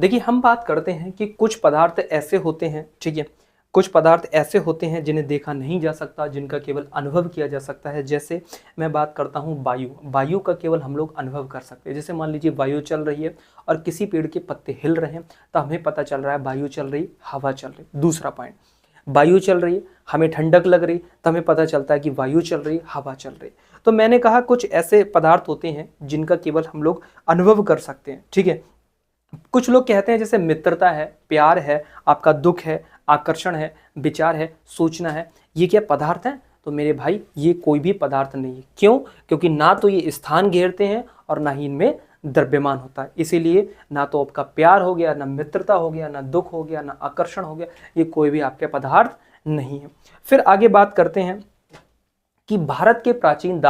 देखिए हम बात करते हैं कि कुछ पदार्थ ऐसे होते हैं, ठीक है, कुछ पदार्थ ऐसे होते हैं जिन्हें देखा नहीं जा सकता, जिनका केवल अनुभव किया जा सकता है। जैसे मैं बात करता हूँ वायु, वायु का केवल हम लोग अनुभव कर सकते हैं। जैसे मान लीजिए वायु चल रही है और किसी पेड़ के पत्ते हिल रहे हैं तो हमें पता चल रहा है वायु चल रही, हवा चल रही। दूसरा पॉइंट, वायु चल रही है, हमें ठंडक लग रही तो हमें पता चलता है कि वायु चल रही, हवा चल रही। तो मैंने कहा कुछ ऐसे पदार्थ होते हैं जिनका केवल हम लोग अनुभव कर सकते हैं, ठीक है। कुछ लोग कहते हैं जैसे मित्रता है, प्यार है, आपका दुख है, आकर्षण है, विचार है, सोचना है, ये क्या पदार्थ है? तो मेरे भाई ये कोई भी पदार्थ नहीं है। क्यों? क्योंकि ना तो ये स्थान घेरते हैं और ना ही इनमें द्रव्यमान होता है। इसीलिए ना तो आपका प्यार हो गया, ना मित्रता हो गया, ना दुख हो गया, ना आकर्षण हो गया, ये कोई भी आपके पदार्थ नहीं है। फिर आगे बात करते हैं कि भारत के प्राचीन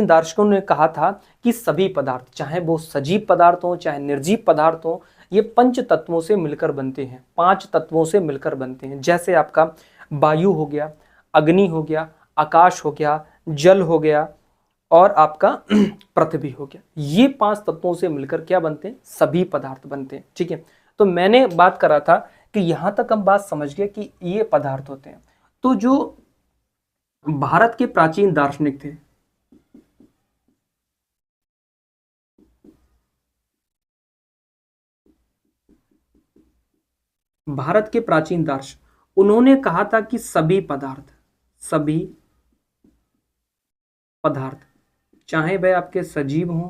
दार्शनिकों ने कहा था कि सभी पदार्थ, चाहे वो सजीव पदार्थ हो चाहे निर्जीव पदार्थ हो, ये पंच तत्वों से मिलकर बनते हैं, 5 तत्वों से मिलकर बनते हैं। जैसे आपका वायु हो गया, अग्नि हो गया, आकाश हो गया, जल हो गया और आपका पृथ्वी हो गया। ये 5 तत्वों से मिलकर क्या बनते हैं? सभी पदार्थ बनते हैं, ठीक है। तो मैंने बात करा था कि यहां तक हम बात समझ गए कि ये पदार्थ होते हैं। तो जो भारत के प्राचीन दार्शनिक थे, भारत के प्राचीन दार्शनिक, उन्होंने कहा था कि सभी पदार्थ चाहे वह आपके सजीव हों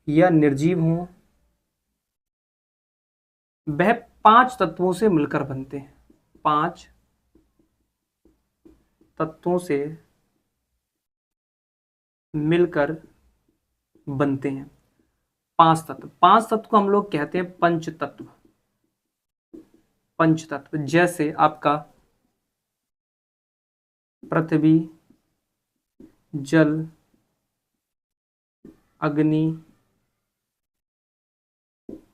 या निर्जीव हों, वह 5 तत्वों से मिलकर बनते हैं। 5 तत्वों से मिलकर बनते हैं। 5 तत्व को हम लोग कहते हैं पंच तत्व। जैसे आपका पृथ्वी, जल, अग्नि,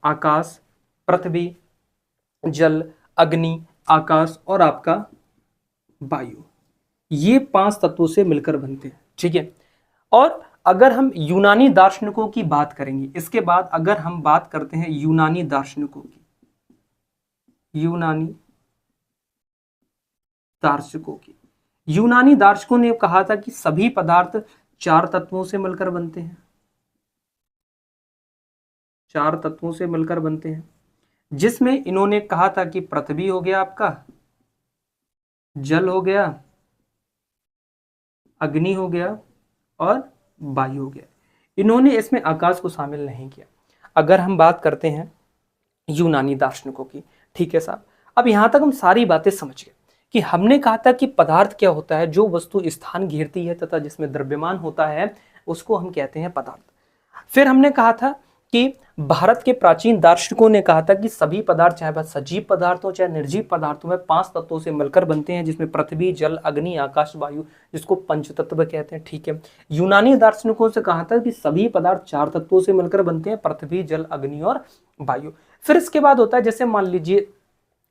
आकाश, पृथ्वी, जल, अग्नि, आकाश और आपका वायु, ये 5 तत्वों से मिलकर बनते हैं, ठीक है। और अगर हम यूनानी दार्शनिकों की बात करेंगे, इसके बाद अगर हम बात करते हैं यूनानी दार्शनिकों की, यूनानी दार्शनिकों ने कहा था कि सभी पदार्थ 4 तत्वों से मिलकर बनते हैं, 4 तत्वों से मिलकर बनते हैं। जिसमें इन्होंने कहा था कि पृथ्वी हो गया आपका, जल हो गया, अग्नि हो गया और वायु हो गया। इन्होंने इसमें आकाश को शामिल नहीं किया। अगर हम बात करते हैं यूनानी दार्शनिकों की, ठीक है साहब। अब यहां तक हम सारी बातें समझ गए कि हमने कहा था कि पदार्थ क्या होता है, जो वस्तु स्थान घेरती है तथा जिसमें द्रव्यमान होता है उसको हम कहते हैं पदार्थ। फिर हमने कहा था कि भारत के प्राचीन दार्शनिकों ने कहा था कि सभी पदार्थ, चाहे वह सजीव पदार्थ हो चाहे निर्जीव पदार्थ हो, वह 5 तत्वों से मिलकर बनते हैं, जिसमें पृथ्वी, जल, अग्नि, आकाश, वायु, जिसको पंचतत्व कहते हैं, ठीक है। यूनानी दार्शनिकों से कहा था कि सभी पदार्थ 4 तत्वों से मिलकर बनते हैं, पृथ्वी, जल, अग्नि और वायु। फिर इसके बाद होता है, जैसे मान लीजिए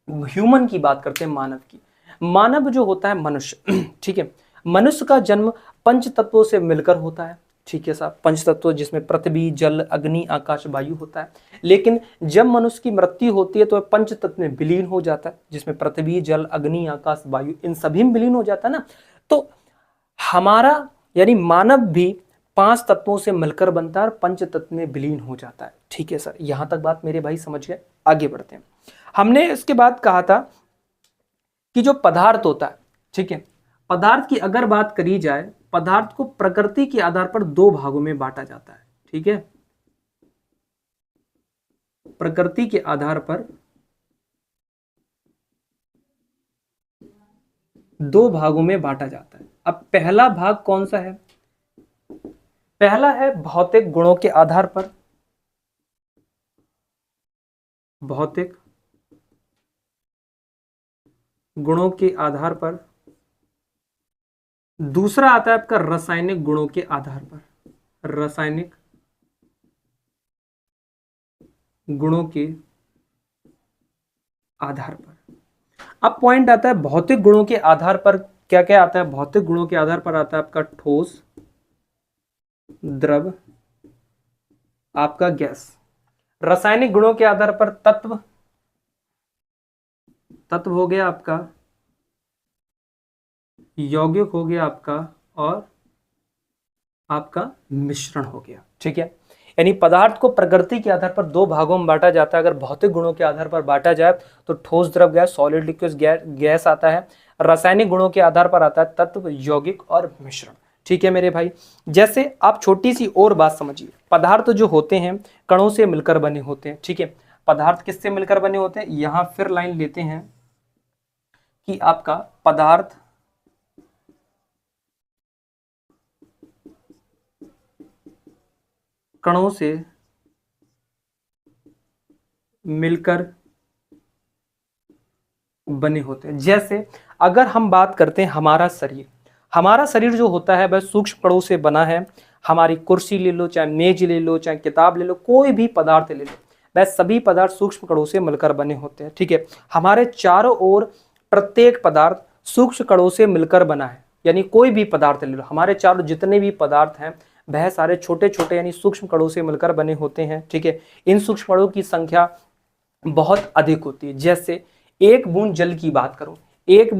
ह्यूमन की बात करते हैं, मानव की। मानव जो होता है मनुष्य, ठीक है, मनुष्य का जन्म पंच तत्वों से मिलकर होता है, ठीक है साहब। पंच तत्व जिसमें पृथ्वी, जल, अग्नि, आकाश, वायु होता है। लेकिन जब मनुष्य की मृत्यु होती है तो वह पंच तत्व में विलीन हो जाता है, जिसमें पृथ्वी, जल, अग्नि, आकाश, वायु इन सभी में विलीन हो जाता है ना। तो हमारा यानी मानव भी 5 तत्वों से मिलकर बनता है और पंच तत्व में विलीन हो जाता है, ठीक है सर। यहां तक बात मेरे भाई समझ गए। आगे बढ़ते हैं। हमने इसके बाद कहा था कि जो पदार्थ होता है, ठीक है, पदार्थ की अगर बात करी जाए, पदार्थ को प्रकृति के आधार पर 2 भागों में बांटा जाता है, ठीक है। प्रकृति के आधार पर 2 भागों में बांटा जाता है। अब पहला भाग कौन सा है? पहला है भौतिक गुणों के आधार पर, भौतिक गुणों के आधार पर। दूसरा आता है आपका रासायनिक गुणों के आधार पर, रासायनिक गुणों के आधार पर। अब पॉइंट आता है भौतिक गुणों के आधार पर क्या क्या आता है? भौतिक गुणों के आधार पर आता है आपका ठोस, द्रव आपका गैस। रासायनिक गुणों के आधार पर तत्व हो गया आपका, यौगिक हो गया आपका, और आपका मिश्रण हो गया। ठीक है, यानी पदार्थ को प्रकृति के आधार पर दो भागों में बांटा जाता है। अगर भौतिक गुणों के आधार पर बांटा जाए तो ठोस, द्रव, गैस, सॉलिड, लिक्विड, गैस आता है। रासायनिक गुणों के आधार पर आता है तत्व, यौगिक और मिश्रण। ठीक है मेरे भाई, जैसे आप छोटी सी और बात समझिए, पदार्थ जो होते हैं कणों से मिलकर बने होते हैं। ठीक है, पदार्थ किससे मिलकर बने होते हैं, यहां फिर लाइन लेते हैं कि आपका पदार्थ कणों से मिलकर बने होते हैं। जैसे अगर हम बात करते हैं हमारा शरीर जो होता है वह सूक्ष्म कणों से बना है। हमारी कुर्सी ले लो, चाहे मेज ले लो, चाहे किताब ले लो, कोई भी पदार्थ ले लो, वह सभी पदार्थ सूक्ष्म कणों से मिलकर बने होते हैं। ठीक है, हमारे चारों ओर प्रत्येक पदार्थ सूक्ष्म कणों से मिलकर बना है। यानी कोई भी पदार्थ ले लो, हमारे चारों जितने भी पदार्थ हैं वह सारे छोटे छोटे यानी सूक्ष्म कणों से मिलकर बने होते हैं। ठीक है, इन सूक्ष्म कणों की संख्या बहुत अधिक होती है। जैसे एक बूंद जल की बात करूं, एक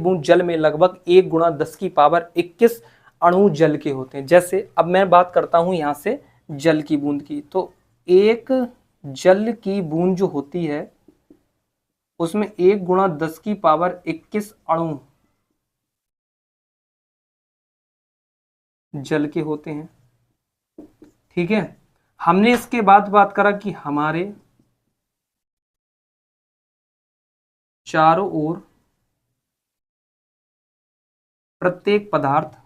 बूंद जल में लगभग 1 × 10⁻21 अणु जल के होते हैं। जैसे अब मैं बात करता हूं यहां से जल की बूंद की, तो एक जल की बूंद जो होती है उसमें 1 × 10⁻21 अणु जल के होते हैं। ठीक है, हमने इसके बाद बात करा कि हमारे चारों ओर प्रत्येक पदार्थ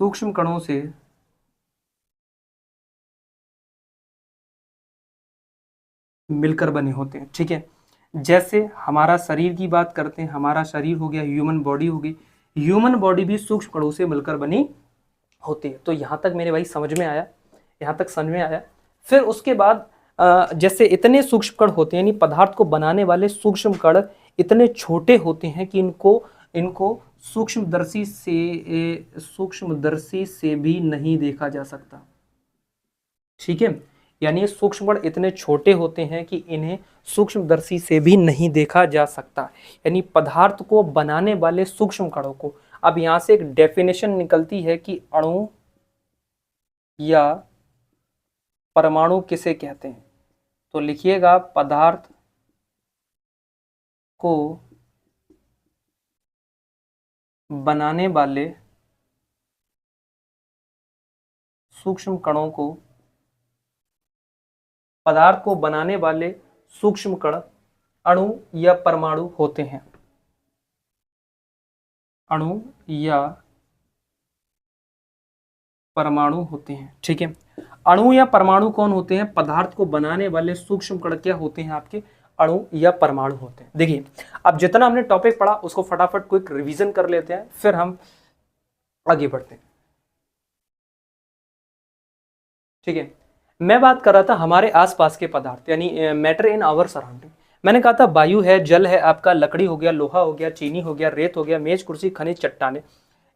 सूक्ष्म कणों से मिलकर बने होते हैं। ठीक है, जैसे हमारा शरीर की बात करते हैं, हमारा शरीर हो गया, ह्यूमन बॉडी होगी, ह्यूमन बॉडी भी सूक्ष्म कणों से मिलकर बनी होती है। तो यहां तक मेरे भाई समझ में आया, यहां तक समझ में आया। फिर उसके बाद जैसे इतने सूक्ष्म कण होते हैं, यानी पदार्थ को बनाने वाले सूक्ष्म कण इतने छोटे होते हैं कि इनको सूक्ष्मदर्शी से भी नहीं देखा जा सकता। ठीक है, यानी सूक्ष्म कण इतने छोटे होते हैं कि इन्हें सूक्ष्मदर्शी से भी नहीं देखा जा सकता। यानी पदार्थ को बनाने वाले सूक्ष्म कणों को, अब यहां से एक डेफिनेशन निकलती है कि अणु या परमाणु किसे कहते हैं, तो लिखिएगा पदार्थ को बनाने वाले सूक्ष्म कणों को, पदार्थ को बनाने वाले सूक्ष्म कण अणु या परमाणु होते हैं। अणु या परमाणु होते हैं। ठीक है, अणु या परमाणु कौन होते हैं, पदार्थ को बनाने वाले सूक्ष्म कण क्या होते हैं, आपके अणु या परमाणु होते हैं। देखिए, अब जितना हमने टॉपिक पढ़ा उसको फटाफट क्विक रिवीजन कर लेते हैं, फिर हम आगे बढ़ते हैं। ठीक है, मैं बात कर रहा था हमारे आसपास के पदार्थ, यानी मैटर इन आवर सराउंडिंग। मैंने कहा था वायु है, जल है, आपका लकड़ी हो गया, लोहा हो गया, चीनी हो गया, रेत हो गया, मेज, कुर्सी, खनिज, चट्टाने,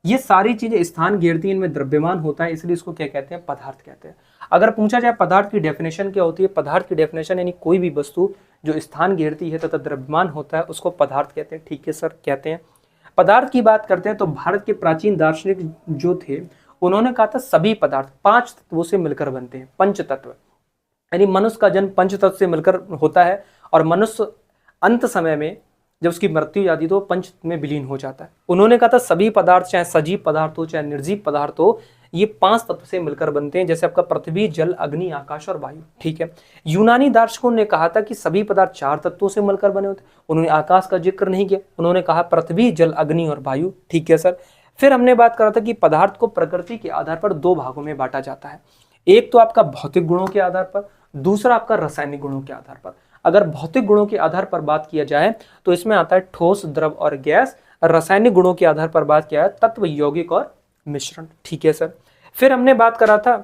ये सारी चीजें स्थान घेरती हैं, इनमें द्रव्यमान होता है, इसलिए इसको क्या कहते हैं, पदार्थ कहते हैं। अगर पूछा जाए पदार्थ की डेफिनेशन क्या होती है, पदार्थ की डेफिनेशन यानी कोई भी वस्तु जो स्थान घेरती है तथा द्रव्यमान होता है उसको पदार्थ कहते हैं। ठीक है सर, कहते हैं। पदार्थ की बात करते हैं तो भारत के प्राचीन दार्शनिक जो थे उन्होंने कहा था सभी पदार्थ 5 तत्वों से मिलकर बनते हैं, पंच तत्व। यानी मनुष्य का जन्म पंच तत्व से मिलकर होता है और मनुष्य अंत समय में जब उसकी मृत्यु हो जाती है तो पंच में विलीन हो जाता है। उन्होंने कहा था सभी पदार्थ, चाहे सजीव पदार्थ हो चाहे निर्जीव पदार्थ हो, ये 5 तत्व से मिलकर बनते हैं, जैसे आपका पृथ्वी, जल, अग्नि, आकाश और वायु। ठीक है, यूनानी दार्शनिकों ने कहा था कि सभी पदार्थ 4 तत्वों से मिलकर बने होते हैं। उन्होंने आकाश का जिक्र नहीं किया, उन्होंने कहा पृथ्वी, जल, अग्नि और वायु। ठीक है सर। फिर हमने बात करा था कि पदार्थ को प्रकृति के आधार पर 2 भागों में बांटा जाता है। एक तो आपका भौतिक गुणों के आधार पर, दूसरा आपका रासायनिक गुणों के आधार पर। अगर भौतिक गुणों के आधार पर बात किया जाए तो इसमें आता है ठोस, द्रव और गैस। रासायनिक गुणों के आधार पर बात किया है तत्व, यौगिक और मिश्रण। ठीक है सर। फिर हमने बात करा था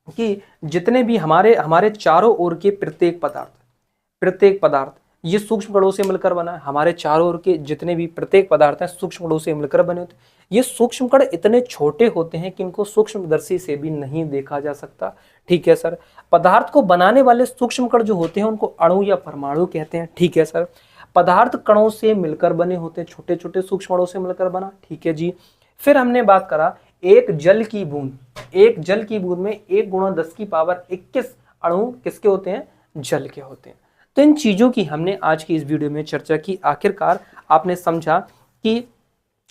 कि जितने भी हमारे चारों ओर के प्रत्येक पदार्थ ये सूक्ष्म कणों से मिलकर बना है। हमारे चारों ओर के जितने भी प्रत्येक पदार्थ हैं सूक्ष्म कणों से मिलकर बने होते हैं। ये सूक्ष्म कण इतने छोटे होते हैं कि इनको सूक्ष्मदर्शी से भी नहीं देखा जा सकता। ठीक है सर। पदार्थ को बनाने वाले सूक्ष्म कण जो होते हैं उनको अणु या परमाणु कहते हैं। ठीक है सर। पदार्थ कणों से मिलकर बने होते हैं, छोटे छोटे सूक्ष्म कणों से मिलकर बना। ठीक है जी। फिर हमने बात करा एक जल की बूंद में 1 × 10⁻21 अणु किसके होते हैं? जल के होते हैं। तो इन चीजों की हमने आज की इस वीडियो में चर्चा की। आखिरकार आपने समझा कि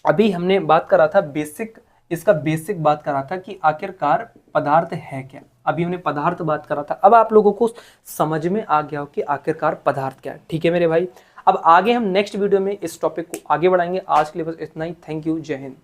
अभी हमने बात करा था इसका बेसिक बात करा था कि आखिरकार पदार्थ है क्या। अभी हमने पदार्थ बात करा था, अब आप लोगों को समझ में आ गया हो कि आखिरकार पदार्थ क्या है। ठीक है मेरे भाई। अब आगे हम नेक्स्ट वीडियो में इस टॉपिक को आगे बढ़ाएंगे। आज के लिए बस इतना ही। Thank you. जय हिंद।